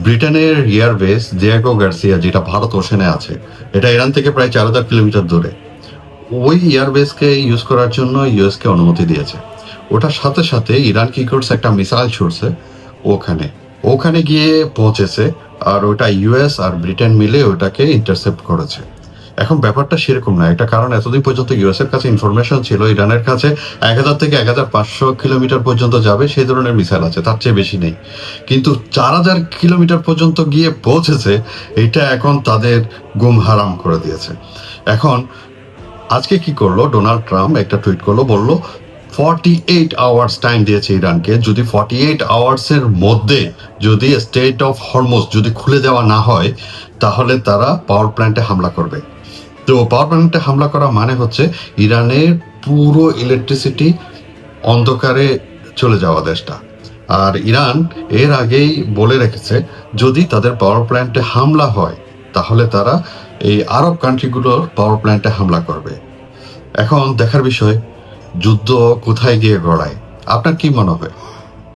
ব্রিটেনের airbase Diego Garcia, যেটা ভারত ওশেনে আছে, এটা ইরান থেকে প্রায় 4,000 কিলোমিটার দূরে। ওই এয়ারবেসকে ইউজ করার জন্য ইউএসকে অনুমতি দিয়েছে। ওটার সাথে সাথে ইরান কি করছে, একটা মিসাইল ছুড়ছে ওখানে ওখানে গিয়ে পৌঁছেছে। আর ওটা ইউএস আর ব্রিটেন মিলে ওটাকে ইন্টারসেপ্ট করেছে। এখন ব্যাপারটা সেরকম না, একটা কারণ এতদিন পর্যন্ত ইউএস এর কাছে ইনফরমেশন ছিল ইরানের কাছে 1,000 থেকে 1,500 কিলোমিটার পর্যন্ত যাবে সেই ধরনের মিসাইল আছে, তার চেয়ে বেশি নেই। কিন্তু 4,000 কিলোমিটার পর্যন্ত গিয়ে পৌঁছেছে, এটা এখন তাদের গুম হারাম করে দিয়েছে। এখন আজকে কি করলো, ডোনাল্ড ট্রাম্প একটা টুইট করলো, বললো 48 আওয়ার্স টাইম দিয়েছে ইরানকে, যদি 48 আওয়ার্সের মধ্যে যদি স্টেট অফ হরমুজ যদি খুলে দেওয়া না হয়, তাহলে তারা পাওয়ার প্ল্যান্টে হামলা করবে। তো পাওয়ার প্ল্যান্টে হামলা করা মানে হচ্ছে ইরানের পুরো ইলেকট্রিসিটি অন্ধকারে চলে যাওয়া দেশটা। আর ইরান এর আগেই বলে রেখেছে যদি তাদের পাওয়ার প্ল্যান্টে হামলা হয়, তাহলে তারা এই আরব কান্ট্রিগুলোর পাওয়ার প্ল্যান্টে হামলা করবে। এখন দেখার বিষয় যুদ্ধ কোথায় গিয়ে গড়ায়। আপনার কি মনে হয়?